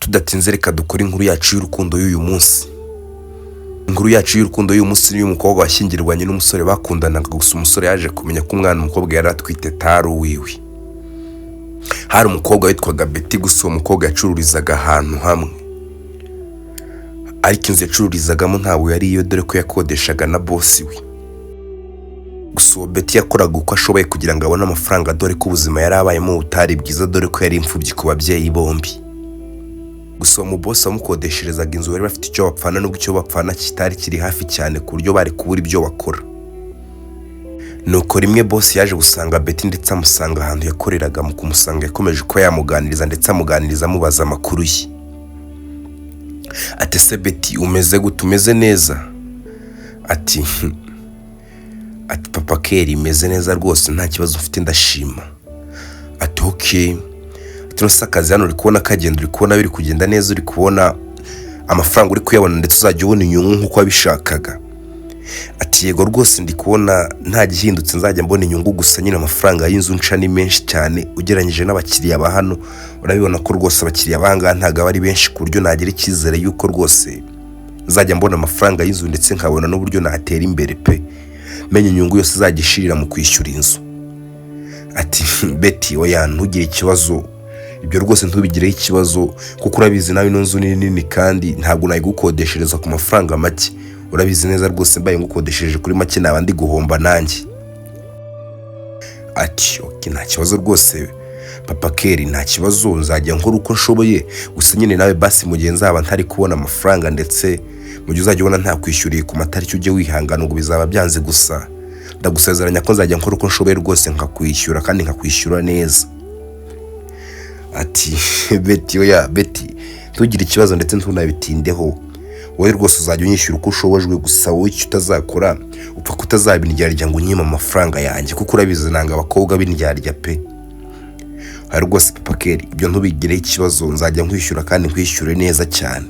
tudatinze reka dukora inkuru yacu y'urukundo y'uyu munsi. Inkuru yacu y'urukundo y'uyu munsi ni umukobwa washyingirwanye n'umusore bakundanaga, gusa umusore yaje kumenya ko umwana umukobwa yari atwite atari uwiwe. Hari umukobwa witwaga Betty, gusa uwo mukobwa yacururizaga ahantu hamwe, ariko inzu yacururizagamo ntabwo yari iyo, dore ko yakodeshaga na bosi we. Gusa uwo Betty yakoraga uko ashoboye kugira ngo abone amafaranga, dore ko ubuzima yari abayemo butari bwiza, dore ko yari imfubyi ku babyeyi bombi. Gusa uwo mubosi wamukodesherezaga inzu bari bafite icyo bapfana, nubwo icyo bapfana kitari kiri hafi cyane ku buryo bari kubura ibyo bakora. Nuko rimwe bosi yaje gusanga Betty ndetse amusanga ahantu yakoreraga. Mu kumusanga yakomeje ko yamuganiriza ndetse amuganiriza amubaza amakuru ye. Ati se Betty, umeze gute? Umeze neza? Ati papa Keri, imeze neza rwose, nta kibazo mfite, ndashima. Ati okay. Ati akazi hano uri kubona kagenda, uri kubona biri kugenda neza, uri kubona amafaranga uri kuyabona ndetse uzajya ubona inyungu nk'uko wabishakaga? Ati yego rwose ndi kubona nta gihindutse, nzajya mbona inyungu, gusa nyine amafaranga y'inzu nca ni menshi cyane ugereranyije n'abakiriya ba hano. Urabibona ko rwose abakiriya bangaha ntabwo ari benshi ku buryo nagira icyizere yuko rwose nzajya mbona amafaranga y'inzu ndetse nkabona n'uburyo natera imbere pe, menye inyungu yose izajya ishirira mu kwishyura inzu. Ati Betty, oya ntugire ikibazo, ibyo rwose ntubigireho ikibazo, kuko urabizi nawe ino nzu ni nini kandi ntabwo nayigukodeshereza ku mafaranga make. Urabizi neza rwose mbaye ngukodesheje kuri make naba ndi guhomba nanjye. Ati okay, nta kibazo rwose papa Keri, nta kibazo, nzajya nkora uko nshoboye, gusa nyine nawe basi mu gihe nzaba ntari kubona amafaranga ndetse mu gihe uzajya ubona nta kwishyuriye ku matariki ujye wihangana, ngo bizaba byanze, gusa ndagusezeranya ko nzajya nkora uko nshoboye rwose nkakwishyura kandi nkakwishyura neza. Ati Betty, oya Betty ntugire ikibazo ndetse ntunabitindeho, wowe rwose uzajya unyishyura uko ushobojwe, gusa wowe icyo utazakora upfa kutazabindyarya ngo unyime amafaranga yanjye, kuko urabizi nanga abakobwa b'indyarya pe. Hari rwose papa Keri, ibyo ntubigireho ikibazo, nzajya nkwishyura kandi nkwishyure neza cyane.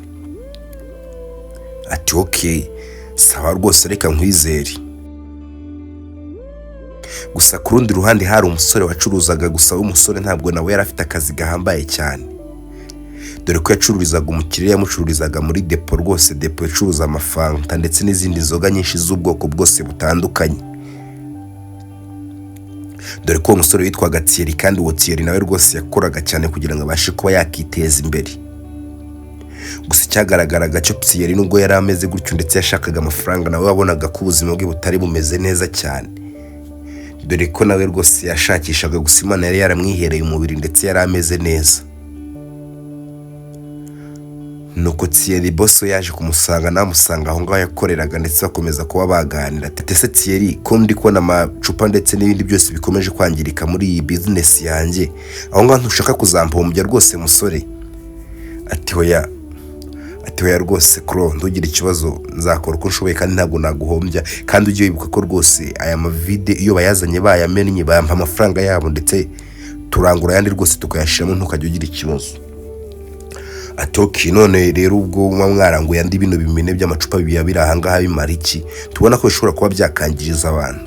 Ati okay, sawa rwose reka nkwizere. Gusa ku rundi ruhande hari umusore wacuruzaga, gusa umusore ntabwo nawe yari afite akazi gahambaye cyane, dore ko yacururizaga umukiriya yamucururizaga muri depo, rwose depo yacuruza amafanta ndetse n'izindi nzoga nyinshi z'ubwoko bwose butandukanye. Dore ko uwo musore witwaga Thierry, kandi uwo Thierry nawe rwose yakoraga cyane kugira ngo abashe kuba yakiteza imbere. Gusa icyagaragaraga cyo Thierry nubwo yari ameze gutyo ndetse yashakaga amafaranga, nawe wabonaga ko ubuzima bwe butari bumeze neza cyane, dore ko nawe rwose yashakishaga, gusa Imana yari yaramwihereye umubiri ndetse yari ameze neza. Nuko Thierry boso yaje kumusanga, namusanga aho ngaho yakoreraga ndetse bakomeza kuba baganira. Ati se Thierry, ko ndi kubona amacupa ndetse n'ibindi byose bikomeje kwangirika muri iyi business yanjye, aho ngaho ntushaka kuzampombya rwose musore? Ati oya, rwose kuro ntugire ikibazo, nzakora uko nshoboye kandi ntabwo naguhombya, kandi ujye wibuka ko rwose aya mavide iyo bayazanye bayamennye bayampa amafaranga yabo ndetse turangura ayandi rwose tukayashiramo, ntukajya ugira ikibazo. Ati okay, none rero ubwo mwaranguye andi bino bimene by'amacupa biri ahangaha bimara iki? Tubona ko bishobora kuba byakangiriza abantu.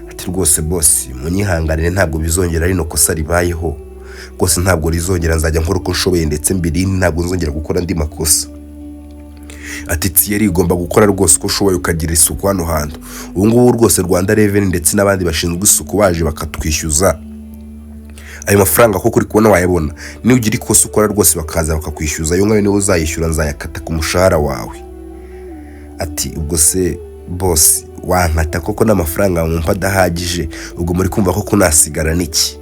Ati rwose boss munyihanganire, ntabwo bizongera, rino kosa ribayeho rwose ntabwo rizongera, nzajya nkora uko nshoboye ndetse mbirinde, ntabwo nzongera gukora andi makosa. Ati Thierry, ugomba gukora rwose uko ushoboye ukagira isuku hano hantu. Ubu ngubu rwose Rwanda Revenue ndetse n'abandi bashinzwe isuku baje bakatwishyuza ayo mafaranga, kuko uri kubona wayabona. Ni ugira ikosa ukora rwose bakaza bakakwishyuza, ayo ngayo niwe uzayishyura, nzayakata ku mushahara wawe. Ati ubwo se boss wankata koko n'amafaranga mumpa adahagije, ubwo muri kumva ko kunasigara niki?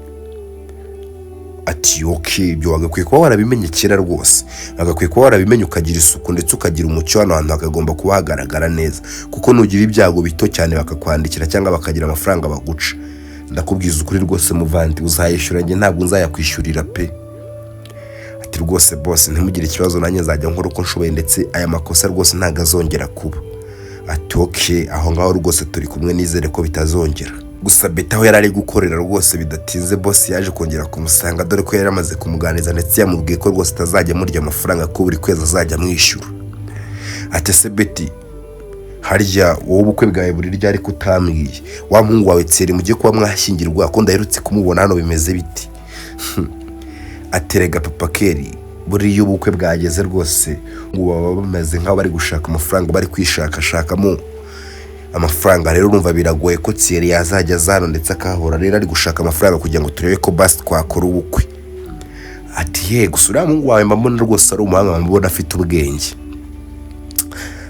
Ati okay, ibyo wagakwiye kuba warabimenye kera rwose, wagakwiye kuba warabimenye ukagira isuku ndetse ukagira umucyo hano hantu hakagomba kuba hagaragara neza, kuko nugira ibyago bito cyane bakakwandikira cyangwa bakagira amafaranga baguca. Ndakubwiza ukuri rwose muvandi, uzayishyura njye ntabwo nzayakwishyurira pe. Ati rwose boss ntimugire ikibazo, nanjye nzajya nkora uko nshoboye ndetse aya makosa rwose ntabwo azongera kuba. Ati okay, aho ngaho rwose turi kumwe, nizere ko bitazongera. Gusa Betty aho yari ari gukorera rwose bidatinze boss yaje kongera kumusanga, dore ko yari amaze kumuganiza ndetse yamubwiye ko rwose atazajya murya amafaranga, ko buri kwezi azajya mwishyura. Ati se Betty, harya wowe ubukwe bwawe buri ryari kutambwiye? Wa muhungu wawe Thierry mugiye kuba mwashyingirwa ko ndaherutse kumubona hano, bimeze biti? Aterega papa Keri, buriya ubukwe bwageze rwose ngo baba bameze nk'aho bari gushaka amafaranga, bari kwishakashakamo amafaranga. Rero urumva biragoye ko Thierry yazajya azana ndetse akahora rero ari gushaka amafaranga kugira ngo turebe ko basi twakora ubukwe. Ati yego uriya muhungu wawe mbona rwose ari umuhanga, mbona afite ubwenge.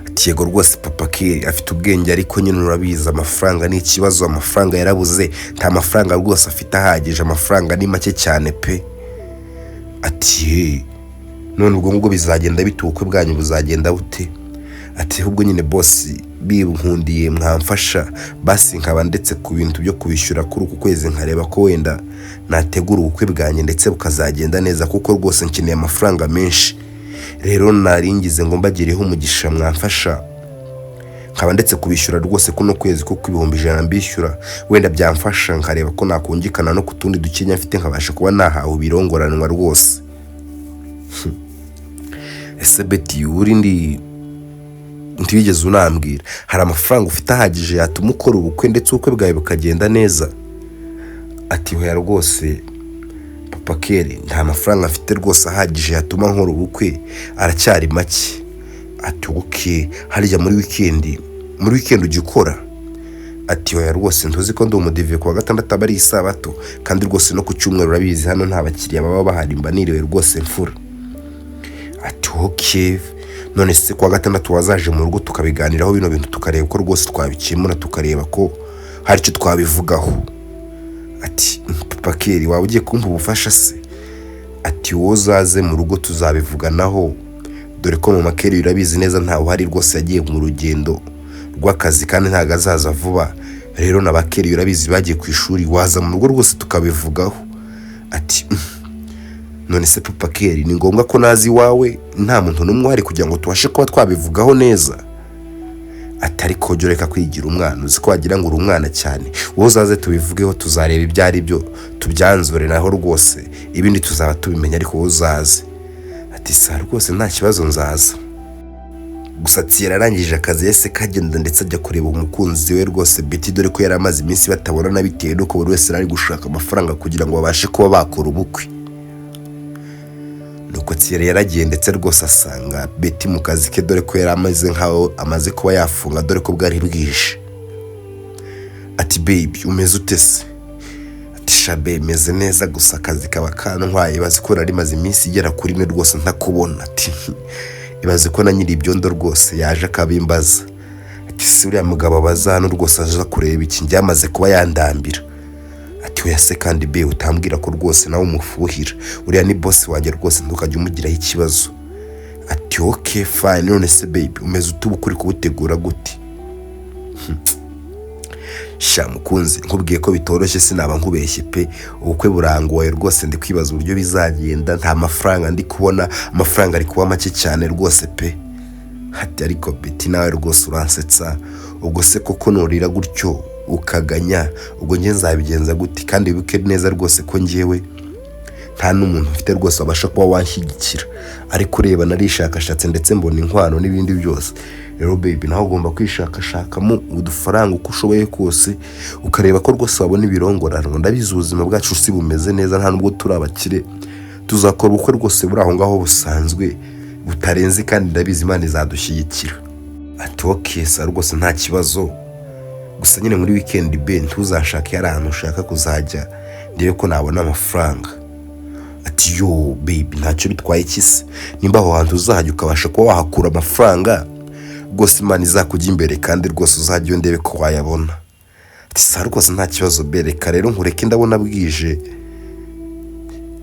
Ati yego rwose papa Kelly afite ubwenge, ariko nyine urabizi amafaranga ni ikibazo, amafaranga yarabuze, nta mafaranga rwose afite ahagije, amafaranga ni make cyane pe. Ati none ubwo ngubwo bizagenda bite, ubukwe bwanyu buzagenda bute? Ati ahubwo nyine boss binkundiye mwamfasha basi nkaba ndetse ku bintu byo kubishyura kuri uku kwezi, nkareba ko wenda nategura ubukwe bwanyu ndetse bukazagenda neza, kuko rwose nkeneye amafaranga menshi. Rero naringize ngo mbagireho umugisha mwamfasha nkaba ndetse kubishyura rwose kuno kwezi, kuko 100 mbishyura wenda byamfasha nkareba ko nakungikana no kutundi dukenya mfite, nkabasha kuba nahawe birongoranwa rwose. Ese Betty uri ntiwigeze unambwira hari amafaranga ufite ahagije yatuma ukora ubukwe ndetse ubukwe bwawe bukagenda neza? Ati hoya rwose papa Kelly nta mafaranga afite rwose ahagije yatuma nkora ubukwe, aracyari make. Ati okay, harya muri weekend ugikora? Ati hoya rwose ntuzi ko ndi umudive ku wa gatandatu aba ari isabato, kandi rwose no ku cyumweru urabizi hano nta bakiriya baba bahari, mba niriwe rwose mfura. Ati okay, none se ku wa gatandatu wazaje mu rugo tukabiganiraho bino bintu, tukareba ko rwose twabikemura, tukareba ko hari icyo twabivugaho. Ati papa Kelly waba ugiye kumpa ubufasha se? Ati wowe uzaze mu rugo tuzabivuganaho, dore ko mu Kelly urabizi neza ntawe uhari rwose, yagiye mu rugendo rw'akazi kandi ntago azaza vuba. Rero na Kelly urabizi bagiye ku ishuri, waza mu rugo rwose tukabivugaho. Ati none se papa Kelly ni ngombwa ko nazi iwawe nta muntu n'umwe uhari kugira ngo tubashe kuba twabivugaho neza? Ati ariko jya ureka kwigira umwana, uzi ko wagira ngo uri umwana cyane, wowe uzaze tubivugeho, tuzareba ibyo ari byo tubyanzure naho rwose, ibindi tuzaba tubimenya, ariko wowe uzaze. Ati sa rwose nta kibazo nzaza. Gusa Thierry arangije akazi yese kagenda ndetse ajya kureba umukunzi we rwose Betty, dore ko yari amaze iminsi batabonana bitewe nuko buri wese ari gushaka amafaranga kugira ngo babashe kuba bakora ubukwe. Nuko Thierry yaragiye ndetse rwose asanga Betty mu kazi ke, dore ko yari ameze nkaho amaze kuba yafunga, dore ko bwari bwije. Ati baby umeze ute se? Ati shabe meze neza, gusa akazi kaba kantwaye, bazi ko nari maze iminsi igera kuri 4 rwose ntakubona. Ati ibaze ko na nyiri ibyondo rwose yaje akabimbaza. Ati si uriya mugabo abaza hano rwose aje kureba iki, njyamaze kuba yandambira. Ati oya se kandi be utambwira ko rwose nawe umufuhira, uriya ni boss wanjye rwose ntukajya umugiraho ikibazo. Ati okay fine, none se baby umeze utubukuri kubutegura gute? Sha mukunzi nkubwiye ko bitoroshye, sinaba nkubeshye pe, ubukwe burangoye rwose, ndi kwibaza uburyo bizagenda, nta mafaranga ndi kubona, amafaranga ari kuba make cyane rwose pe. Ati ariko Betty nawe rwose uransetsa, ubwo se koko norira gutyo ukaganya, ubwo nge nzabigenza gute? Kandi wibuke neza rwose ko ngewe nta n'umuntu mfite rwose abasha kuba wanshyigikira, ariko ureba narishakashatse ndetse mbona inkwano n'ibindi byose. Rero baby naho ugomba kwishakashakamo udufaranga uko ushoboye kose, ukareba ko rwose wabona ibirongorano. Ndabizi ubuzima bwacu si bumeze neza, nta nubwo turi abakire, tuzakora ubukwe rwose buri aho ngaho busanzwe butarenze, kandi ndabizi Imana izadushyigikira. Ati okay sa rwose nta kibazo, gusa nyine muri weekend be ntuzashake yari ahantu ushaka kuzajya, ndebe ko nabona amafaranga. Ati yo baby ntacyo bitwaye kise, nimba aho hantu uzajya ukabasha kuba wahakura amafaranga rwose, Imana izakujya imbere kandi rwose uzajya ndebe ko wayabona. Ati sa rwose nta kibazo bereka rero nkureke ndabona bwije,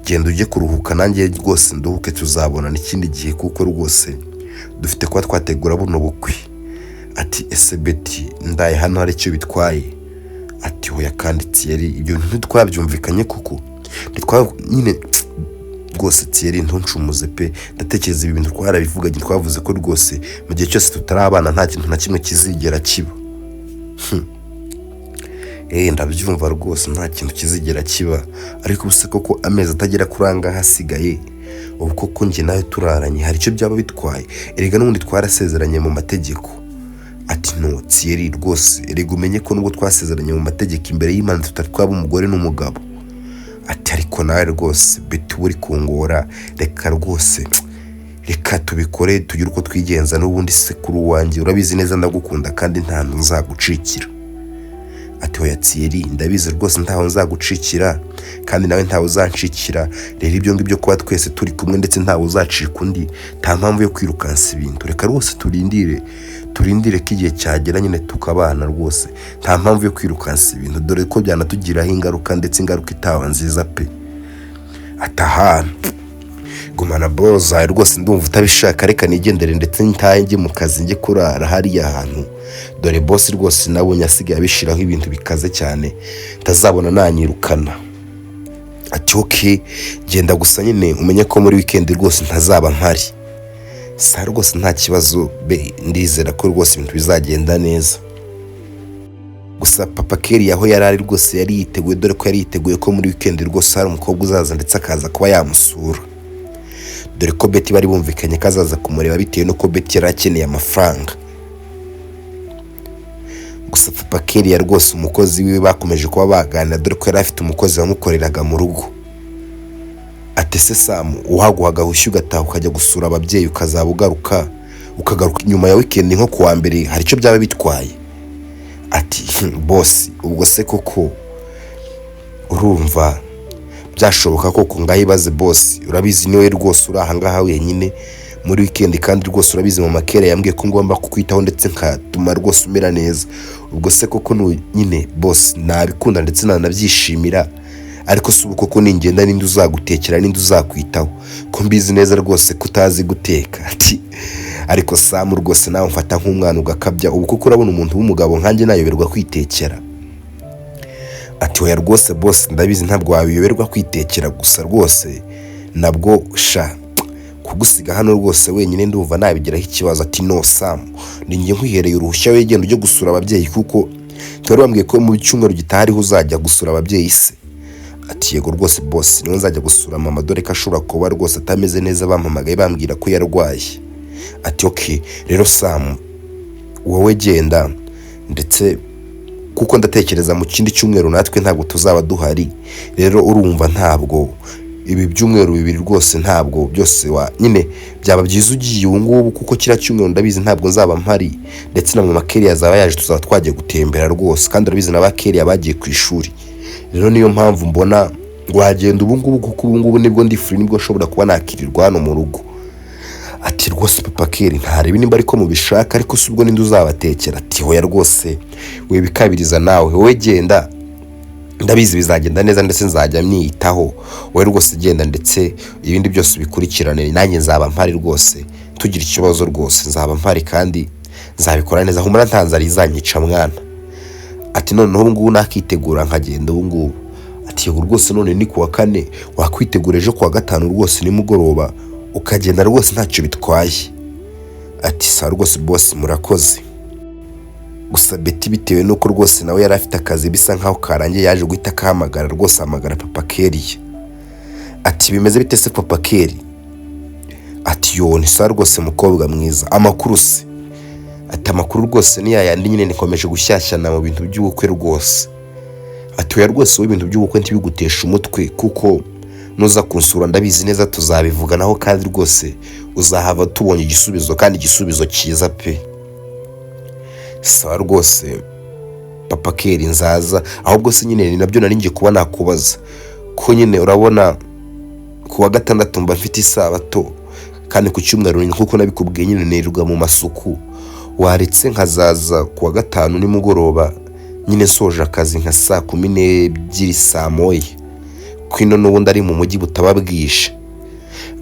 genda ujye kuruhuka nanjye rwose nduhuke, tuzabona n'ikindi gihe kuko rwose dufite kuba twategura buno bukwe. Ati ese Betty ndaye hano hari icyo bitwaye? Ati hoya kandi Thierry ibyo ntitwabyumvikanye kuko nyine rwose Thierry ntuncumuze pe, ndatekereza ibi bintu twarabivuganye, twavuze ko rwose mu gihe cyose tutarabana nta kintu na kimwe kizigera kiba. Ndabyumva rwose nta kintu kizigera kiba, ariko ubuse koko amezi atagera kuranga hasigaye, ubu koko njye nawe turaranye hari icyo byaba bitwaye? Erega n'ubundi twarasezeranye mu mategeko. Ati no Thierry rwose erega umenye ko nubwo twasezeranye mu mategeko imbere y'Imana tutari twaba umugore n'umugabo. ati ariko nawe rwose Betty uri kungora, reka rwose reka tubikore tugire uko twigenza, n'ubundi sekuru wanjye urabizi neza ndagukunda kandi nta hantu nzagucikira. Ati hoya Thierry, ndabizi rwose ntaho nzagucikira kandi nawe ntawe uzancikira, rero ibyo ngibyo kuba twese turi kumwe ndetse ntawe uzacika undi, nta mpamvu yo kwirukansa ibintu, reka rwose turindire ko igihe cyagera nyine tukabana rwose, nta mpamvu yo kwirukansa ibintu, dore ko byanatugiraho ingaruka ndetse ingaruka itaba nziza pe. Atahana gumana boza rwose ndumva utabishaka, reka nigendere ndetse ntahe njye mu kazi njye kurara hariya hantu, dore boss rwose nabonye asigaye abishiraho ibintu bikaze cyane ntazabona nanyirukana. Ati okay, genda gusa nyine umenye ko muri weekend rwose ntazaba mpari. Sa rwose nta kibazo be, ndizera ko rwose ibintu bizagenda neza. Gusa papa Kelly aho yarari rwose yari yiteguye, dore ko yari yiteguye ko muri weekend rwose hari umukobwa uzaza ndetse akaza kuba yamusura, dore ko Betty bari bumvikanye kazaza kumureba bitewe nuko Betty yari akeneye amafaranga. Gusa papa Kelly ya rwose umukozi wiwe bakomeje kuba baganira, dore ko yari afite umukozi wamukoreraga mu rugo. Ati se Sam, uhaguhaga hushyu ugataha ukajya gusura ababyeyi ukazaba ukagaruka nyuma ya weekend nko kuwa mbere, hari icyo byaba bitwaye? Ati boss, ubwo se koko urumva byashoboka koko? Ngahibaze boss, urabizi niwe rwose uri ahangaha wenyine muri weekend kandi rwose urabizi mu makere yambwiye ko ngomba kukwitaho ndetse nkatuma rwose umera neza, ubwo se koko nyine boss nabikunda ndetse nanabyishimira, ariko si ubu koko ningenda ninde uzagutekera ninde uzakwitaho, ko mbizi neza rwose kutazi guteka. Ati ariko Sam rwose nawe mfata nk'umwana ugakabya, ubu koko urabona umuntu w'umugabo nkanjye nayoberwa kwitekera? Ati oya rwose boss, ndabizi ntabwo wabiyoberwa kwitekera, gusa rwose nabwo sha kugusiga hano rwose wenyine ndumva nabigiraho ikibazo. Ati no Sam, ninjye nkwihereye uruhushya wegenda ujye gusura ababyeyi, kuko twari bambwiye ko mu cyumweru gitahariho uzajya gusura ababyeyi se. Ati yego rwose boss, niwe nzajya gusura mama, dore ko ashobora kuba rwose atameze neza, bampamagaye bambwira ko yarwaye. Ati okay, rero Sam wowe genda, ndetse kuko ndatekereza mu kindi cyumweru natwe ntabwo tuzaba duhari, rero urumva ntabwo ibi byumweru bibiri rwose ntabwo byose nyine byaba byiza ugiye ubu ngubu, kuko kira cyumweru ndabizi ntabwo nzaba mpari, ndetse na mama Kelly azaba yaje tuzaba twagiye gutembera rwose, kandi urabizi na ba Kelly bagiye ku ishuri, rero niyo mpamvu mbona wagenda ubu ngubu, kuko ubu ngubu nibwo ndi free, nibwo nshobora kuba nakirirwa hano mu rugo. Ati rwose papa Kelly ntarebe nimba ariko mubishaka, ariko si ubwo ninde uzabatekera? Ati hoya rwose wibikabiriza nawe, wowe genda ndabizi bizagenda neza ndetse nzajya myitaho, wowe rwose genda ndetse ibindi byose bikurikirane, nanjye nzaba mpari rwose, tugira ikibazo rwose nzaba mpari kandi nzabikora neza, humura ntanzara izanyica mwana. Ati none ubu ngubu nakitegura nkagenda ubu ngubu? Ati yego rwose none ni kuwa kane, wakwitegura ejo kuwa gatanu rwose nimugoroba ukagenda rwose ntacyo bitwaye. Ati sa rwose boss murakoze. Gusa Betty bitewe nuko rwose nawe yari afite akazi bisa nkaho karangiye, yaje guhita kahamagara rwose, hamagara papa Kelly. Ati bimeze bite se papa Kelly? Ati yo ni sa rwose mukobwa mwiza, amakuru se? Ati amakuru rwose ni yayandi nyine, nikomeje gushyashyana mu bintu by'ubukwe rwose. Ati oya rwose ibintu by'ubukwe ntibigutesha umutwe, kuko nuza kunsura ndabizi neza tuzabivuganaho, kandi rwose uzahava tubonye igisubizo, kandi igisubizo cyiza pe. Sawa rwose papa Kelly nzaza, ahubwo se nyine ni nabyo nari ngiye kuba nakubaza, ko nyine urabona kuwa gatandatu mba mfite isabato, kandi ku cyumweru nkuko nabikubwiye nyine nirirwa mu masuku, waretse nkazaza kuwa gatanu nimugoroba nyine soje akazi nka saa 12 saa moya, kwino n'ubundi ari mu mujyi butababwisha.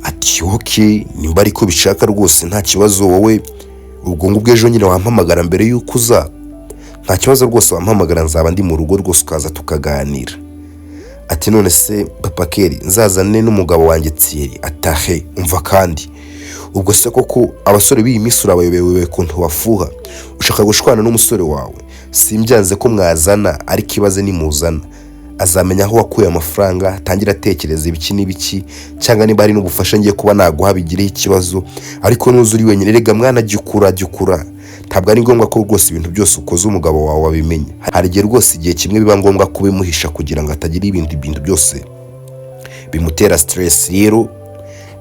Ati okay, nimba ariko bishaka rwose nta kibazo, wowe ubwo ngubwo ejo nyine wampamagara mbere yuko uza, nta kibazo rwose wampamagara, nzaba ndi mu rugo rwose ukaza tukaganira. Ati none se papa Kelly nzazane n'umugabo wanjye Thierry? Atahe umva kandi ubwo se koko abasore b'iyi minsi urabayobewe kuntu wafuha, ushaka gushwana n'umusore wawe? Simbyanze ko mwazana, ariko ibaze nimuzana azamenya aho wakuye amafaranga, atangira atekereza ibiki n'ibiki, cyangwa niba ari n'ubufasha ngiye kuba naguha bigireho ikibazo, ariko nuzuri wenyine rega mwana jyukura, ntabwo ari ngombwa ko rwose ibintu byose ukoze umugabo wawe wabimenya. Hari igihe rwose igihe kimwe biba ngombwa kubimuhisha kugira ngo atagira ibintu byose bimutera stress. Rero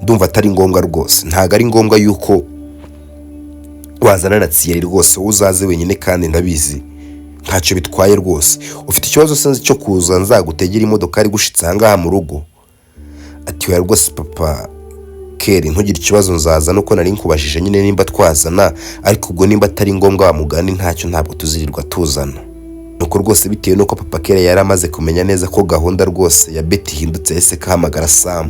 ndumva atari ngombwa rwose, ntago ari ngombwa yuko wazana na Thierry rwose, uzaze wenyine kandi ndabizi ntacyo bitwaye rwose. Ufite ikibazo senze cyo kuza nzagutegera imodoka ari gushitsa ahangaha mu rugo? Ati oya rwose papa Keri, ntugire ikibazo nzaza, nuko nari nkubajije nyine nimba twazana, ariko ubwo nimba atari ngombwa wa mugani ntacyo, ntabwo tuzirirwa tuzana. Nuko rwose bitewe nuko papa Keri yari amaze kumenya neza ko gahunda rwose ya Betty ihindutse, ese kahamagara Sam.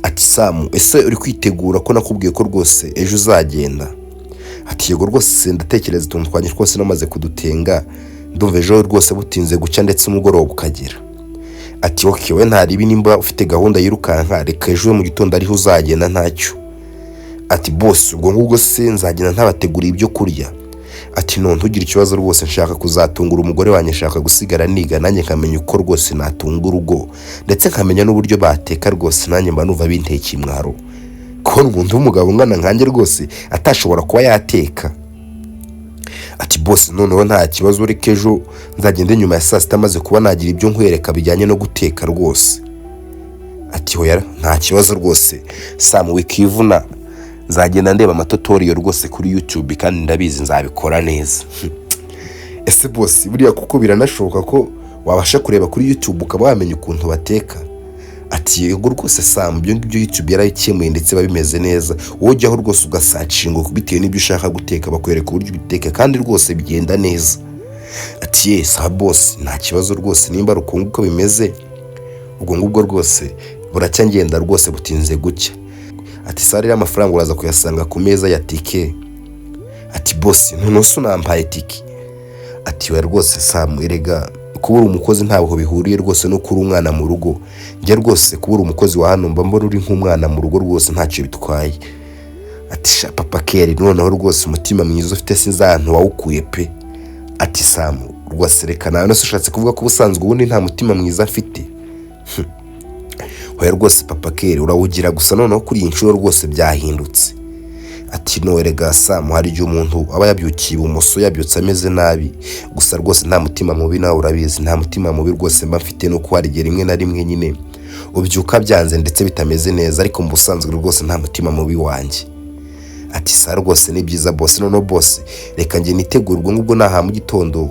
Ati Sam, ese uri kwitegura ko nakubwiye ko rwose ejo uzagenda? Ati yego rwose ndatekereza utuntu twanye twose namaze kudutenga, ndumva ejo rwose butinze gucya ndetse umugoroba ukagera. Ati okay, we ntaribi nimba ufite gahunda yirukanka, reka ejo mu gitondo ariho uzagenda ntacyo. Ati boss, ubwo ngubwo se nzagenda ntabategura ibyo kurya? Ati no, ntugire ikibazo rwose, nshaka kuzatungura umugore wanjye, nshaka gusigara niga nanjye nkamenya uko rwose natunga urugo, ndetse nkamenya n'uburyo bateka rwose, nanjye mba numva bintekeye imwaro. Kubona umuntu w'umugabo ungana nkanjye rwose atashobora kuba yateka. Ati boss, noneho nta kibazo, reka ejo nzagende nyuma ya saa sita maze kuba nagira ibyo nkwereka bijyanye no guteka rwose. Ati hoya nta kibazo rwose Sam, wikivuna, nzagenda ndeba amatutoriyo rwose kuri YouTube kandi ndabizi nzabikora neza. Ese boss, buriya kuko biranashoboka ko wabasha kureba kuri YouTube ukaba wamenya ukuntu bateka? Ati yego rwose Sam, ibyo ngibyo YouTube yarayikemuye ndetse babimeze neza, wowe ujyaho rwose ugasacinga bitewe n'ibyo ushaka guteka, bakwereka uburyo biteka kandi rwose bigenda neza. Ati yes boss, nta kibazo rwose, nimba rukungu uko bimeze ubwo ngubwo rwose buracya ngenda rwose butinze gucya. Ati sare y'amafaranga uraza kuyasanga ku meza ya tike. Ati boss, none unampaye tike? Ati we rwose Sam, erega kubura umukozi ntabwo bihuriye rwose no kuri umwana mu rugo, njye rwose kubura umukozi wa hano mba mbona uri nk'umwana mu rugo rwose ntacyo bitwaye. Ati sha papa Keri, noneho rwose umutima mwiza ufite sinzantu wawukuye pe. Ati Sam, rwose reka nawe nose ushatse kuvuga ko ubusanzwe ubundi nta mutima mwiza afite? Hoya rwose papa Keri urawugira, gusa noneho kuri iyi nshuro rwose byahindutse. Ati no erega Sam, hari igihe umuntu aba yabyukiye ibumoso, yabyutse ameze nabi, gusa rwose nta mutima mubi, nawe urabizi nta mutima mubi rwose mba mfite, nuko hari igihe rimwe na rimwe nyine ubyuka byanze ndetse bitameze neza, ariko mu busanzwe rwose nta mutima mubi wanjye. Ati sa rwose ni byiza boss, noneho boss reka njye nitegura ubwo ngubwo naha mu gitondo,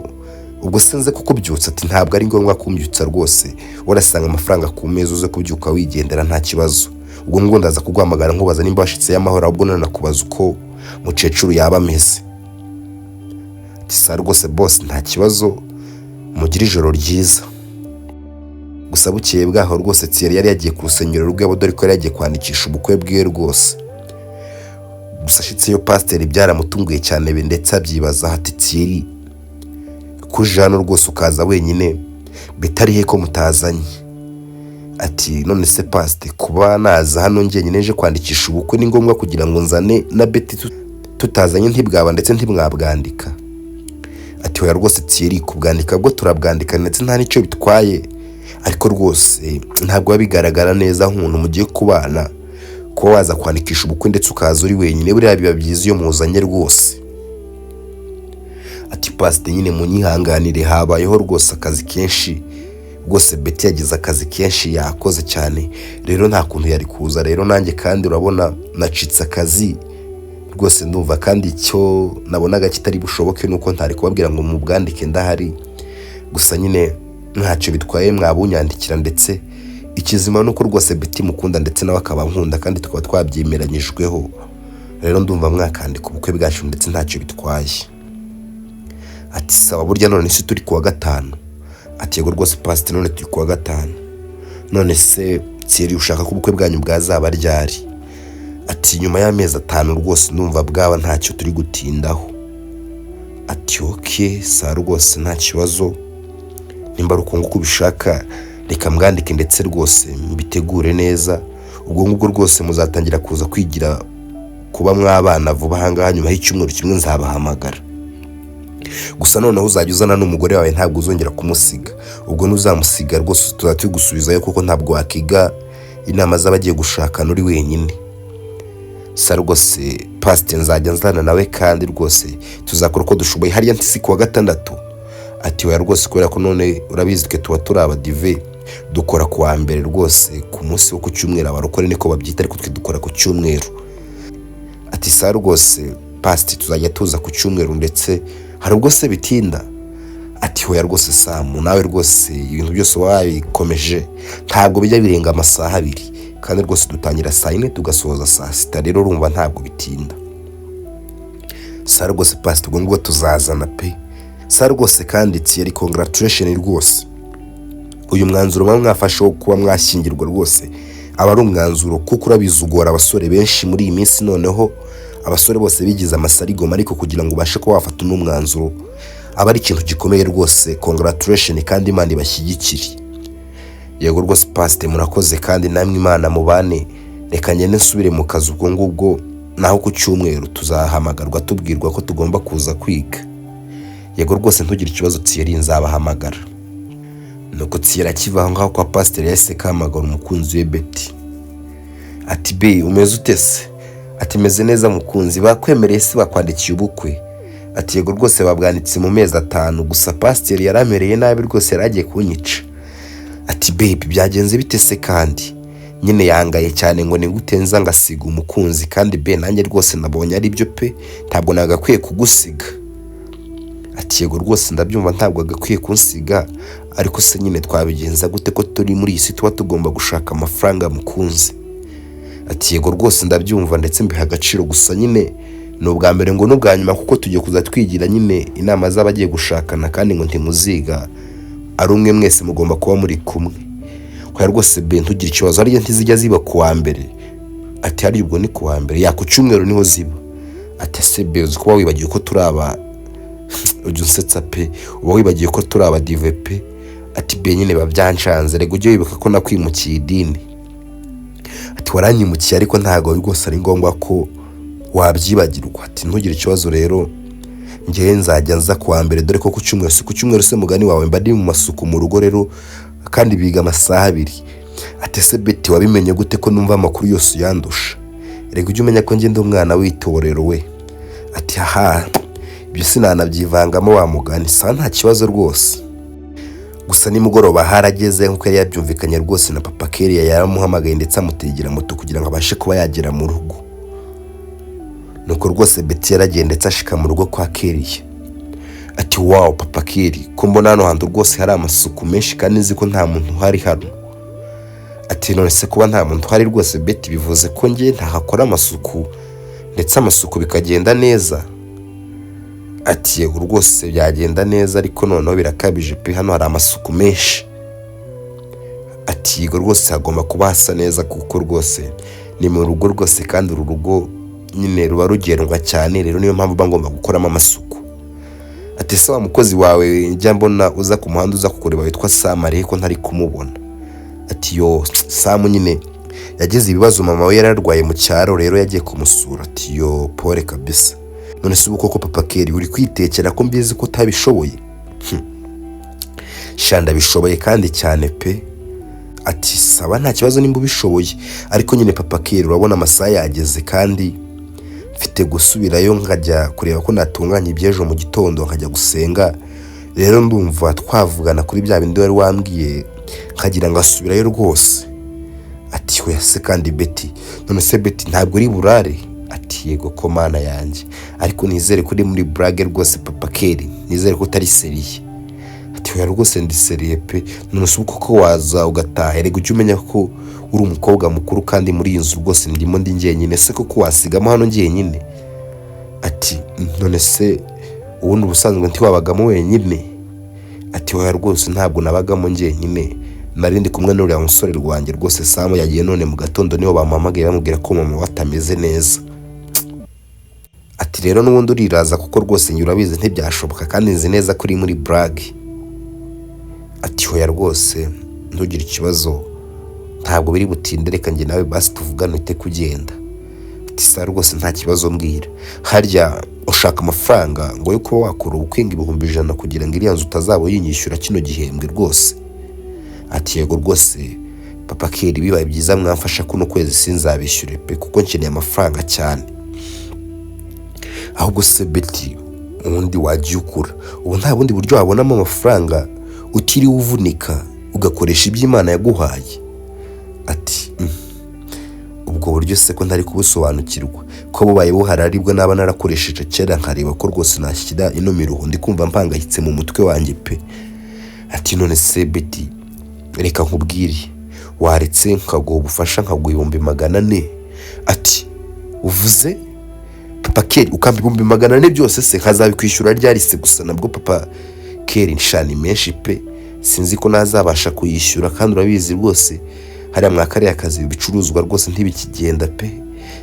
ubwo sinze kuko byutse. Ati ntabwo ari ngombwa kumbyutsa rwose, urasanga amafaranga ku meza uze kubyuka wigendera nta kibazo. Ubwo ngubwo ndaza kuguhamagara nkubaza nimba washitse y'amahoro, ahubwo nanakubaza uko mukecuru yaba ameze. Ati sa rwose boss, nta kibazo, mugire ijoro ryiza. Gusa bukeye bwaho rwose Thierry yari yagiye ku rusengero rw'abo, dore ko yari yagiye kwandikisha ubukwe bwe rwose. Gusa ashitseyo pasiteri byaramutunguye cyane ndetse abyibaza. Ati Thierry, kuje hano rwose ukaza wenyine, bitari he ko mutazanye? Ati none se pasite, kuba naza hano njyenyine nje kwandikisha ubukwe ni ngombwa kugira ngo nzane na Betty tutazanye ntibwaba ndetse ntibwabwandika? Ati hoya rwose Thierry, kubwandika bwo turabwandika ndetse nta nicyo bitwaye, ariko rwose ntabwo bigaragara neza nk'umuntu mugiye kubana ko waza kwandikisha ubukwe ndetse ukaza uri wenyine, buriya biba byiza iyo muzanye rwose. Ati pasite nyine munyihanganire, habayeho rwose akazi kenshi rwose, Betty yagize akazi kenshi yakoze cyane, rero nta kuntu yari kuza, rero nanjye kandi urabona nacitse akazi rwose ndumva, kandi icyo nabonaga kitari bushoboke nuko ntari kubabwira ngo mubwandike ndahari, gusa nyine ntacyo bitwaye mwabunyandikira, ndetse ikizima nuko rwose Betty mukunda ndetse nawe akaba nkunda kandi tukaba twabyemeranyijweho, rero ndumva mwakandika ubukwe bwacu ndetse ntacyo bitwaye. Ati sawa, burya none se turi kuwa gatanu? Ati yego rwose pasite, none turi kuwa gatanu. None se Thierry, ushaka ko ubukwe bwanyu bwazaba ryari? Ati nyuma y'amezi 5 rwose ndumva bwaba ntacyo turi gutindaho. Ati okay sa rwose nta kibazo, nimba rukungu kubishaka reka mwandike ndetse rwose mbitegure neza, ubwo ngubwo rwose muzatangira kuza kwigira kuba mwabana vuba hangaha, nyuma y'icyumweru kimwe nzabahamagara. Gusa noneho uzajya uzana n'umugore wawe, ntabwo uzongera kumusiga, ubwo nuzamusiga rwose tuzatigusubizayo kuko ntabwo wakiga inama z'abagiye gushakana uri wenyine. Sa rwose pasite nzajya nzana nawe kandi rwose tuzakora uko dushoboye, hariya ntisi kuwa gatandatu. Ati oya rwose kubera ko none urabizi twe tuba turi abadive, dukora ku wa mbere rwose ku munsi wo ku cyumweru, abarokore niko babyita ariko twe dukora ku cyumweru. Ati sa rwose pasiti tuzajya tuza ku cyumweru ndetse hari ubwo se bitinda? Ati hoya rwose Samu, nawe rwose ibintu byose wabikomeje ntabwo bijya birenga amasaha 2 kandi rwose dutangira saa 4 tugasoza saa 6, rero urumva ntabwo bitinda. Sa rwose pasiti ubwo ngubwo tuzazana pe. Sa rwose kandi Thierry congratulation rwose, uyu mwanzuro mwafashe wo kuba mwashyingirwa rwose aba ari umwanzuro kuko urabizugora abasore benshi muri iyi minsi. Noneho abasore bose bigize amasarigoma, ariko kugira ngo ubashe kuba wafata n'umwanzuro aba ari ikintu gikomeye rwose. Congratulation kandi Imana ibashyigikire. Yego rwose pasite murakoze kandi namwe Imana mubane. Reka ngende nsubire mu kazi ubwo ngubwo, naho ku cyumweru tuzahamagarwa tubwirwa ko tugomba kuza kwiga. Yego rwose ntugire ikibazo Thierry, nzabahamagara. Nuko Thierry akivaho ngaho kwa pasiteri yahise kamagara umukunzi we Betty. Ati be umeze utese? Ati meze neza mukunzi, bakwemereye se bakwandikiye ubukwe? Ati yego rwose babwanitse mu mezi 5 gusa pasiteri yaramereye nabi rwose, yaragiye kunyica. Ati baby byagenze bite se? Kandi nyine yangaye cyane ngo nigutenza ngasiga umukunzi, kandi be nanjye rwose nabonye ari byo pe, ntabwo nagakwiye kugusiga. Ati yego rwose ndabyumva ntabwo agakwiye kunsiga, ariko se nyine twabigenza gute ko turi muri iyi si tuba tugomba gushaka amafaranga mukunzi? Ati yego rwose ndabyumva ndetse mbiha agaciro, gusa nyine ni ubwa mbere ngo n'ubwa nyuma kuko tugiye kuza twigira nyine inama z'abagiye gushakana, kandi ngo ntimuziga ari umwe mwese mugomba kuba muri kumwe. Kwa rwose be ntugire ikibazo, ariyo ntizijya ziba ku wa mbere. Ati hari ubwo ni ku wa mbere, ya ku cyumweru niho ziba. Ati se be uzi kuba wibagiye ko turaba ujye unsetsa pe, uba wibagiye ko turaba dive pe. Ati be nyine babyanshanze, rego ujye wibuka ko nakwimukiye idini. Ati waranyimukiye ariko ntago rwose ari ngombwa ko wabyibagirwa. Ati ntugire ikibazo rero ngewe nzajya nza ku wa mbere, dore ko ku cyumweru se mugani wawe mba ndi mu masuku mu rugo rero, kandi biga amasaha 2. Ati se Betty wabimenye gute ko numva amakuru yose uyandusha? Rego ujye umenya ko ngende umwana w'itorero we. Ati aha ibyo sinanabyivangamo wa mugani, sa nta kibazo rwose. Gusa nimugoroba harageze nkuko yari yabyumvikanye rwose na papa Kelly yaramuhamagaye ndetse amutegera moto kugira ngo abashe kuba yagera mu rugo. Nuko rwose Betty yaragiye ndetse ashika mu rugo kwa Kelly. Ati wow papa Kelly, ko mbona hano hantu rwose hari amasuku menshi kandi nzi ko nta muntu uhari hano. Ati none se kuba nta muntu uhari rwose Betty bivuze ko ngiye ntahakora amasuku ndetse amasuku bikagenda neza? Ati yego rwose byagenda neza ariko noneho birakabije pe, hano hari amasuku menshi. Ati yego rwose hagomba kuba hasa neza kuko rwose ni mu rugo rwose, kandi uru rugo nyine ruba rugendwa cyane, rero niyo mpamvu bagomba gukoramo amasuku. Ati se wa mukozi wawe njya mbona uza ku muhanda uza kukureba witwa Sam, ariko ntari kumubona? Ati yo Sam nyine yagize ibibazo, mama we yararwaye mu cyaro rero yagiye kumusura. Ati yo pole kabisa. None se uko papa Kelly uri kwitekera ko mbizi ko utabishoboye? Shanda bishoboye kandi cyane pe. Ati saba nta kibazo nimba ubishoboye, ariko nyine papa Kelly urabona amasaha yageze kandi mfite gusubirayo nkajya kureba ko natunganya ibyejo mu gitondo nkajya gusenga. Rero ndumva twavugana kuri bya bindi wari wambwiye nkagira ngo asubirayo rwose. Ati hoya se kandi Betty, none se Betty ntabwo uri burare? Ati yego ko mana yanjye, ariko nizere ko uri muri brage rwose papa Kelly, nizere ko utari seriye. Ati hoya rwose ndi seriye pe. None se uko waza ugataha, rego ujye umenya ko uri umukobwa mukuru kandi muri iyi nzu rwose ndimo ndi njyenyine, se koko wasigamo hano njyenyine? Ati none se ubundi ubusanzwe ntiwabagamo wenyine? Ati hoya rwose ntabwo nabagamo njyenyine, nari ndi kumwe n'uriya musore rwanjye rwose Sam yagiye none mu gatondo niho bamuhamagaye bamubwira ko mama watameze neza. Ati rero n'ubundi uriraza kuko rwose njye urabizi ntibyashoboka kandi nzi neza ko uri muri brage. Ati hoya rwose ntugire ikibazo, ntabwo biri butinde, reka njye nawe basi tuvugane uhite kugenda. Ati sa rwose nta kibazo mbwira, harya ushaka amafaranga ngo yo kuba wakora ubukwe ibihumbi 100 kugira ngo iriya nzu utazaba yinyishyura kino gihembwe rwose? Ati yego rwose papa Kelly bibaye byiza mwamfasha kuno kwezi sinzabishyure pe, kuko nkeneye amafaranga cyane. Ahubwo se Betty ubundi wagiye ukura, ubu nta bundi buryo wabonamo amafaranga utiriwe uvunika ugakoresha iby'Imana yaguhaye. Ati ubwo buryo se ko ntari kubusobanukirwa, ko bubaye buhari aribwo naba narakoresheje kera nkareba ko rwose nashyira ino miruho, ndi kumva mpangayitse mu mutwe wanjye pe. Ati none se Betty, reka nkubwire, waretse nkaguha ubufasha nkaguha 400. Ati uvuze Papa Kelly ukampa 400 byose se nkazabikwishyura ryari se? Gusa nabwo Papa Kelly nshani menshi pe, sinzi ko nazabasha kuyishyura, kandi urabizi rwose hariya mwakariye akazi ibicuruzwa rwose ntibikigenda pe.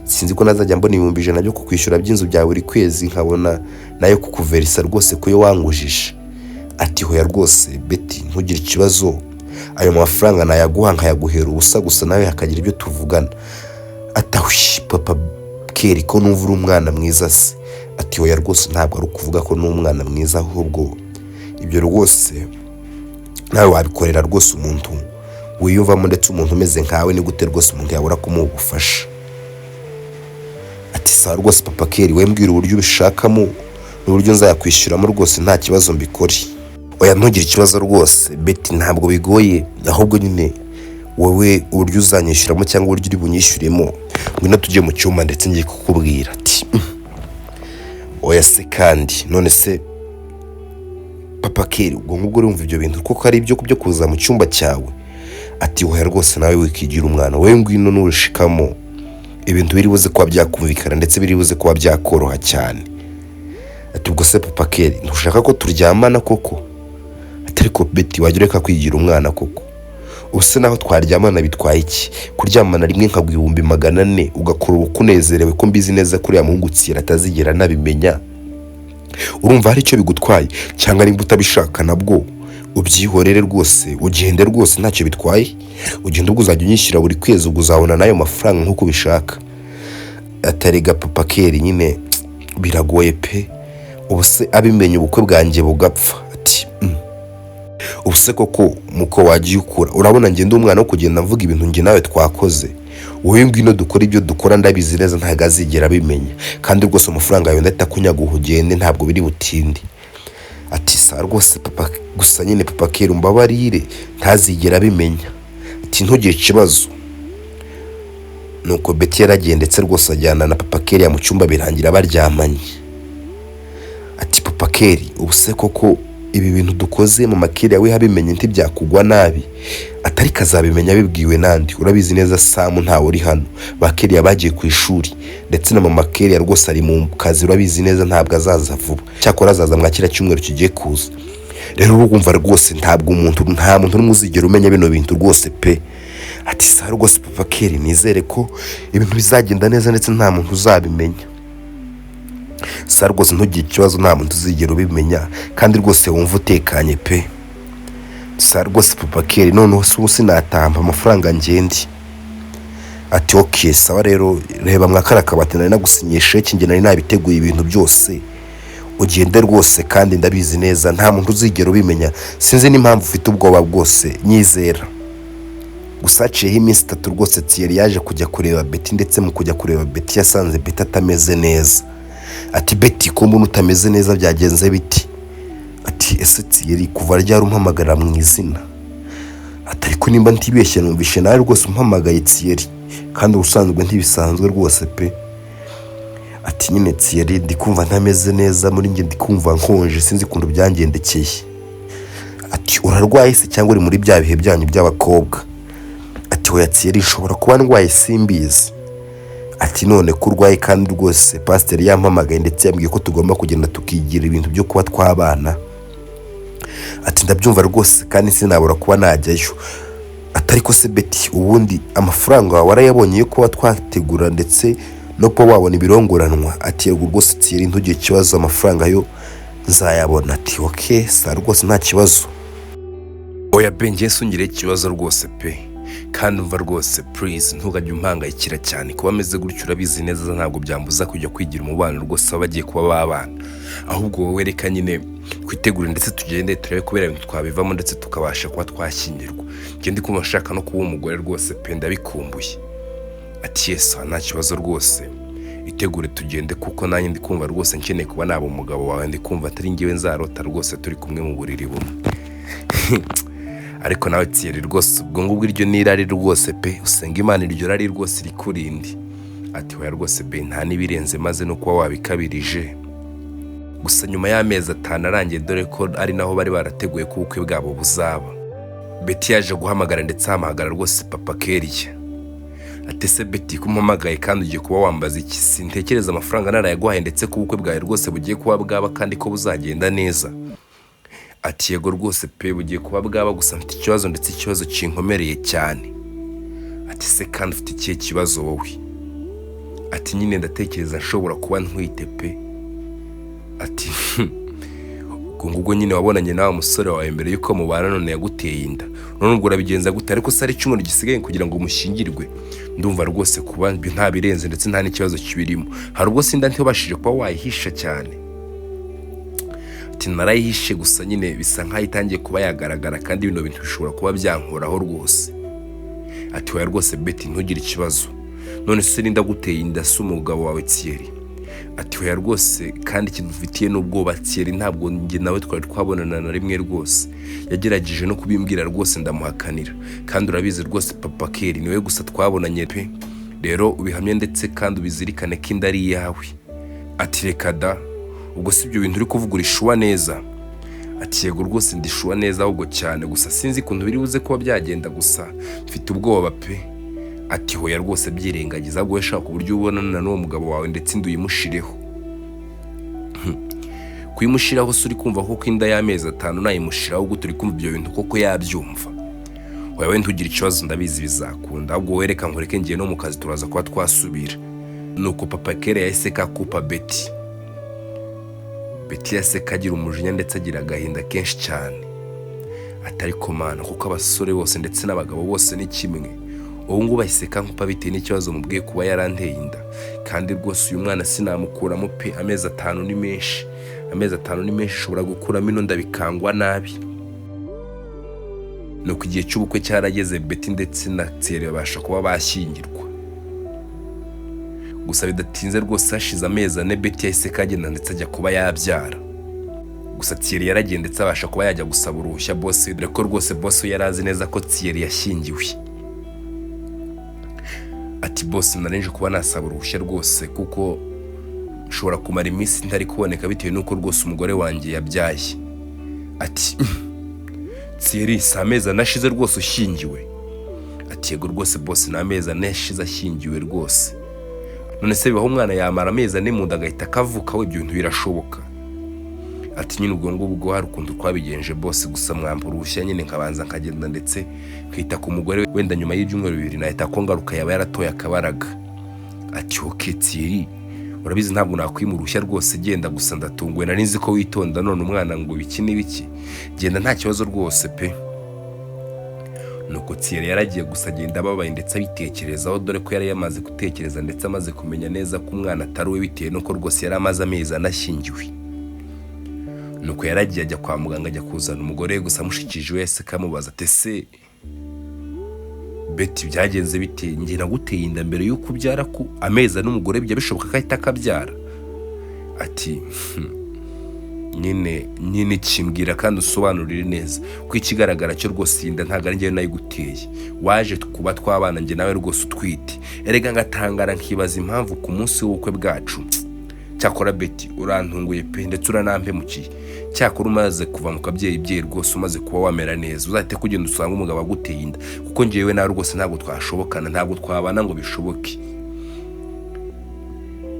Sinzi ko nazajya mbona 100 byo kukwishyura by'inzu bya buri kwezi, nkabona nayo kukuverisa rwose ko yo wangujije. Ati hoya rwose Betty ntugire ikibazo, ayo mafaranga nayaguha nkayaguhera ubusa, gusa nawe hakagira ibyo tuvugana. Atahushi Papa Kelly ko numva uri umwana mwiza se. Ati hoya rwose ntabwo ari ukuvuga ko n'umwana mwiza, ahubwo ibyo rwose nawe wabikorera rwose umuntu wiyumvamo, ndetse umuntu umeze nkawe ni gute rwose umuntu yabura kumuha ubufasha. Ati sawa rwose Papa Kelly, we mbwira uburyo ubishakamo n'uburyo nzayakwishyuramo rwose nta kibazo mbikore. Oya ntugire ikibazo rwose Betty, ntabwo bigoye, ahubwo nyine wowe uburyo uzanyishyuramo cyangwa uburyo uri bunyishyuremo ngwino tujye mu cyuma ndetse ngiye kukubwira. Ati oya se kandi none se Papa Kelly ubwo ngubwo urumva ibyo bintu kuko ari ibyo kuza mu cyumba cyawe? Ati oya rwose nawe wikigira umwana, wowe ngwino nurushikamo ibintu biri buze kuba byakumvikana ndetse biri buze kuba byakoroha cyane. Ati ubwo se Papa Kelly ntushaka ko turyamana koko? Ati ariko Betty wajya ureka kwigira umwana koko, ubuse naho twaryamana bitwaye iki? Kuryamana rimwe nkaguha 400 ugakora ukunezerewe, ko mbizi neza kuri ya muhungu Thierry atazigera nabimenya. Urumva hari icyo bigutwaye? Cyangwa nimba utabishaka nabwo ubyihorere rwose, ugende rwose ntacyo bitwaye, ugende ubwo uzajya unyishyura buri kwezi, ubwo uzabona nayo mafaranga nk'uko ubishaka. Atarega Papa Kelly nyine biragoye pe, ubuse abimenye ubukwe bwanjye bugapfa. Ati ubuse koko muko wagiye ukura, urabona ngende umwana wo kugenda mvuga ibintu nge nawe twakoze, wowe ngwino dukora ibyo dukora, ndabizi neza ntago azigera abimenya, kandi rwose amafaranga yawe ndatakunyaguha ugende ntabwo biri butinde. Ati sa rwose Papa, gusa nyine Papa Kelly umbabarire ntazigera abimenya. Ati ntugire ikibazo. Nuko Betty yaragiye ndetse rwose ajyana na Papa Kelly mu cyumba birangira baryamanye. Ati Papa Kelly ubuse koko ibi bintu dukoze mu Kelly yawe habimenye ntibyakugwa nabi? Atari kazabimenya bibwiwe nandi, urabizi neza Samu ntawe uri hano, ba Kelly yabagiye ku ishuri ndetse na Mama Kelly rwose ari mu kazi, urabizi neza ntabwo azaza vuba, cyakora azaza mwakira cyumweru kigiye kuza. Rero urumva rwose nta muntu n'umwe uzigera umenya bino bintu rwose pe. Ati sa rwose Papa Kelly nizere ko ibintu bizagenda neza ndetse nta muntu uzabimenya. Sa rwose ntugire ikibazo, nta muntu uzigera ubimenya, kandi rwose wumva utekanye pe. Sa rwose Papa Kelly noneho sinatamba amafaranga ngendi. Ati okay sawa rero, reba mwakara kabati nari nagusinyisha iki, nge nari nabiteguye ibintu byose, ugende rwose kandi ndabizi neza nta muntu uzigera ubimenya, sinzi n'impamvu ufite ubwoba bwose, nyizera. Gusa haciyeho iminsi 3 rwose Thierry yaje kujya kureba Betty, ndetse mu kujya kureba Betty yasanze Betty atameze neza. Ati Betty ko mbona utameze neza byagenze biti? Ati ese Thierry kuva ryari umpamagara mu izina? Ati ariko nimba ntibeshye numvishe nawe rwose umpamagaye Thierry, kandi ubusanzwe ntibisanzwe rwose pe. Ati nyine Thierry ndikumva ntameze neza, muri nge ndikumva nkonje, sinzi kuntu byangendekeye. Ati urarwaye se cyangwa uri muri bya bihe byanyu by'abakobwa? Ati oya Thierry nshobora kuba ndwaye simbizi. Ati none ko urwaye kandi rwose pasiteri yampamagaye ndetse yambwiye ko tugomba kugenda tukigira ibintu byo kuba twabana. Ati ndabyumva rwose kandi sinabura kuba najyayo. Atari ko se Betty ubundi amafaranga wawe warayabonye yo kuba twategura ndetse no kuba wabona ibirongoranwa? Ati yego rwose Thierry ntugire ikibazo, amafaranga yo nzayabona. Ati okay sa rwose nta kibazo. Oya benje sungire ikibazo rwose pe, kandi umva rwose please ntugajye umpangayikira cyane, kuba ameze gutyo urabizi neza ntabwo byambuza kujya kwigira umubano rwose abagiye kuba babana, ahubwo wowe reka nyine twitegure ndetse tugende turebe kubera ibintu twabivamo ndetse tukabasha kuba twashyingirwa. Nge ndi kumva nshaka no kuba umugore rwose pe, ndabikumbuye. Ati yes nta kibazo rwose, itegure tugende kuko nanjye ndi kumva rwose nkeneye kuba naba umugabo wawe, ndi kumva atari ngewe nzarota rwose turi kumwe mu buriri bumwe. ariko nawe Thierry rwose ubwo ngubwo iryo nirari rwose pe usenga Imana iryo rari rwose rikurindi. Ati hoya rwose be nta nibirenze maze no kuba wabikabirije. Gusa nyuma y'amezi 5 arangiye dore ko ari naho bari barateguye ko ubukwe bwabo buzaba, Betty yaje guhamagara ndetse ahamagara rwose papa Kelly. Ati se Betty kumpamagaye kandi ugiye kuba wambaza iki? Sintekereza amafaranga narayaguhaye ndetse ko ubukwe bwawe rwose bugiye kuba bwaba kandi ko buzagenda neza. Ati yego rwose pe bugiye kuba bwaba, gusa mfite ikibazo ndetse ikibazo kinkomereye cyane. Ati se kandi ufite ikihe kibazo wowe? Ati nyine ndatekereza nshobora kuba ntwite pe. Ati ubwo nyine wabonanye nawe umusore wawe mbere yuko mubana none yaguteye inda, none ubwo urabigenza gute? Ariko sari cyumuro gisigaye kugira ngo mushingirwe. Ndumva rwose kuba nta birenze ndetse nta n'ikibazo kibirimo. Hari ubwo sinda ntibashije kuba wayihisha cyane. Ati narayihishe gusa nyine bisa nkaho itangiye kuba yagaragara kandi bino bintu bishobora kuba byankoraho rwose. Ati hoya rwose Betty ntugire ikibazo, none se ninda guteye inda se umugabo wawe Thierry? Ati hoya rwose kandi ikintu mfitiye n'ubwoba Thierry ntabwo njye nawe twari twabonana na rimwe rwose. Yagerageje no kubimbwira rwose ndamuhakanira, kandi urabizi rwose papa Kelly niwe gusa twabonanye pe. Rero ubihamye ndetse kandi ubizirikane ko inda ari yawe. Ati reka da, ubwo si ibyo bintu uri kuvuga urishuwa neza? Ati yego rwose ndishuwa neza ahubwo cyane, gusa sinzi ukuntu biri buze kuba byagenda, gusa mfite ubwoba pe. Ati hoya rwose byirengagiza ahubwo weshaka uburyo ubonana n'uwo mugabo wawe ndetse nduyimushireho. Kuyimushiraho se uri kumva koko inda y'amezi 5 nayimushiraho ubwo turi kumva ibyo bintu koko yabyumva? Wewe ntugire ikibazo ndabizi bizakunda, ahubwo wereka nkureke ngiye no mu kazi turaza kuba twasubira. Nuko papa Kelly yahise kakupa Betty. Betty yahise kagira umujinya ndetse agira agahinda kenshi cyane. Atari komana kuko abasore bose ndetse n'abagabo bose ni kimwe. Ubu ngubu bahise kankupa bitewe n'ikibazo mubwiye kuba yaranteye inda, kandi rwose uyu mwana sinamukuramo pe. Amezi 5 ni menshi, amezi 5 ni menshi, ushobora gukuramo ino nda bikangwa nabi. Nuko igihe cy'ubukwe cyarageze Betty ndetse na Thierry babasha kuba bashyingirwa. Gusa bidatinze rwose hashize amezi 4 Betty yahise kagenda ndetse ajya kuba yabyara. Gusa Thierry yaragiye ndetse abasha kuba yajya gusaba uruhushya boss, dore ko rwose boss yarazi neza ko Thierry yashyingiwe. Ati boss narenje kuba nasaba uruhushya rwose kuko ushobora kumara iminsi ntari kuboneka bitewe nuko rwose umugore wanjye yabyaye. Ati Thierry sameza nashize rwose ushyingiwe? Ati yego rwose boss n'ameza nashize ashyingiwe rwose. None se bibaho umwana yamara amezi 4 mu nda agahita kavuka? We ibyo bintu birashoboka? Ati nyine ubwo ngubwo hari ukuntu twabigenje boss, gusa mwamba uruhushya nyine nkabanza nkagenda ndetse kwita ku mugore wenda nyuma y'ibyumweru 2 nahita ko ngaruka yaba yaratoye akabaraga. Ati okay Thierry urabizi ntabwo nakwima uruhushya rwose, genda gusa ndatunguwe nari nzi ko witonda none umwana ngo biki n'ibiki, genda nta kibazo rwose pe. Nuko Thierry yaragiye gusa agenda ababaye ndetse abitekerezaho, dore ko yari yamaze gutekereza ndetse amaze kumenya neza ko umwana atari we bitewe nuko rwose yari amaze amezi anashyingiwe. Nuko yaragiye ajya kwa muganga ajya kuzana umugore, gusa mushikije wese kamubaza ati se Betty byagenze bite? Ngiye naguteye inda mbere yuko ubyara ku amezi n'umugore bijya bishoboka ko ahita akabyara? Ati nyine kimbwira kandi usobanurire neza ko ikigaragara cyo rwose inda ntago ari ngiye nayiguteye, waje kuba twabana nge nawe rwose utwite. Erega ngatangara nkibaza impamvu ku munsi w'ubukwe bwacu. Cyakora Betty urantunguye pe ndetse uranampemukiye. Cyakora umaze kuva mu kabyeyi rwose umaze kuba wamera neza uzahite kugenda usanga umugabo aguteye inda, kuko ngewe nawe rwose ntabwo twashobokana, ntabwo twabana ngo bishoboke.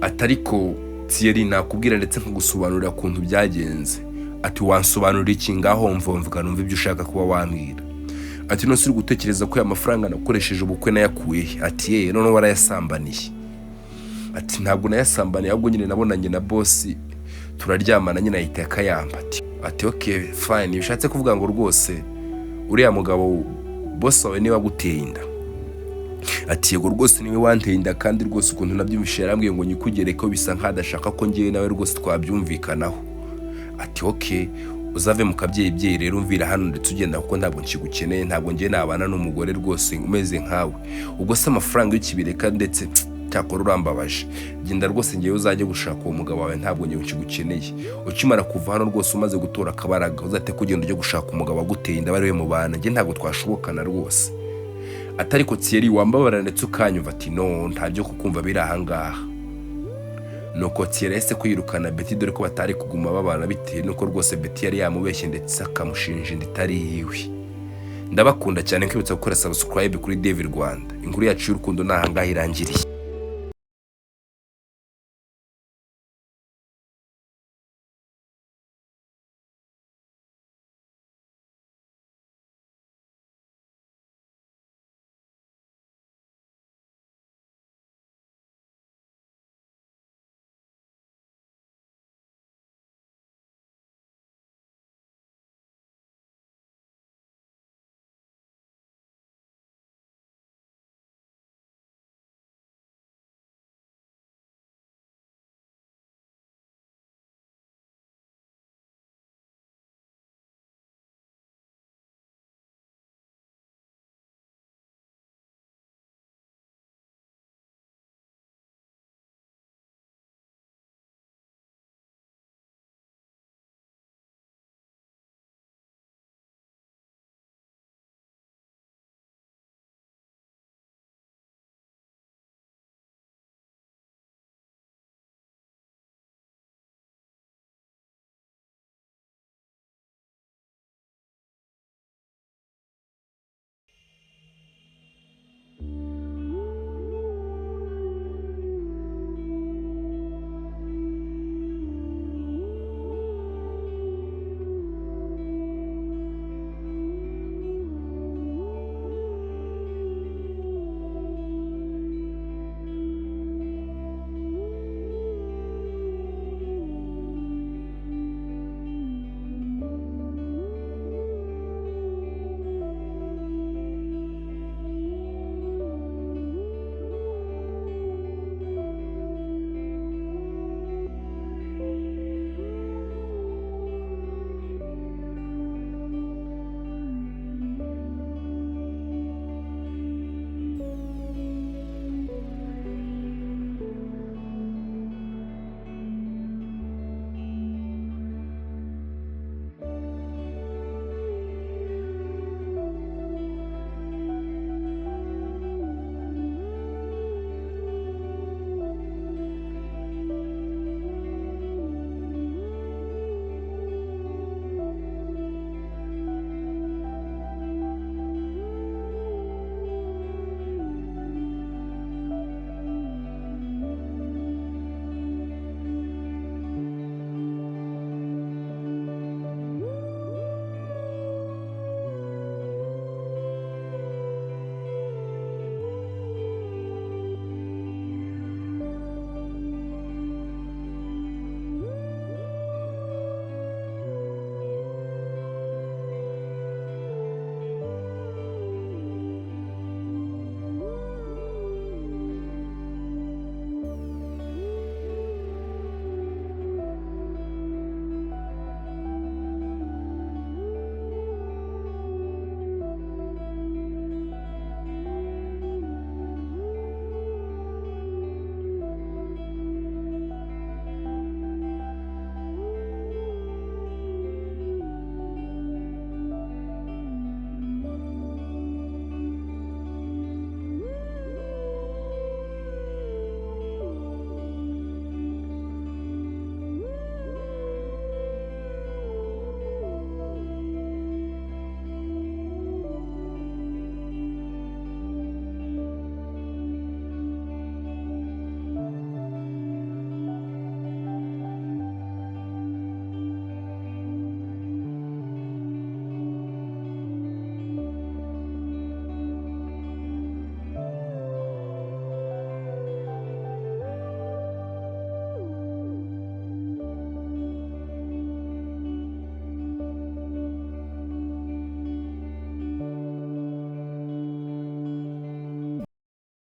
Atariko Thierry nakubwira ndetse nkugusobanurira ukuntu byagenze. Ati wansobanurira iki? Ngaho mvuga numva ibyo ushaka kuba wambwira. Ati no siri gutekereza ko ya mafaranga nakoresheje ubukwe nayakuye? Ati none warayasambaniye? Ati ntabwo nayasambaniye ahubwo nyine nabonanye na boss turaryamana nyine ahita akayamba. Ati okay fine, bishatse kuvuga ngo rwose uriya mugabo boss wawe niwe waguteye inda? Ati yego rwose niwe wanteye inda, kandi rwose ukuntu nabyumvishe yarambwiye ngo nyikugere ko bisa nkadashaka ko ngiye nawe rwose twabyumvikanaho. Ati okay uzave mu kabyeyi rero umvira hano ndetse ugenda kuko ntabwo nkigukeneye, ntabwo ngiye nabana n'umugore rwose umeze nkawe. Ubwo se amafaranga y'ikibireka ndetse cyakora urambabaje, genda rwose ngewe uzajye gushaka uwo mugabo wawe, ntabwo ngewe nkigukeneye. Ukimara kuva hano rwose umaze gutora akabaraga, uzate kugenda ujye gushaka umugabo waguteye inda bari we mu bana, nge ntabwo twashobokana rwose. Atari ko Thierry wambabara ndetse ukanyumva ati no ntabyo kukumva biri ahangaha. Nuko Thierry yahise kwirukana Betty dore ko batari kuguma babana bitewe nuko rwose Betty yari yamubeshye ndetse akamushinja inda itari yiwe. Ndabakunda cyane, nkibutsa gukora subscribe kuri David Rwanda. Inkuru yacu y'urukundo nahangaha irangiriye.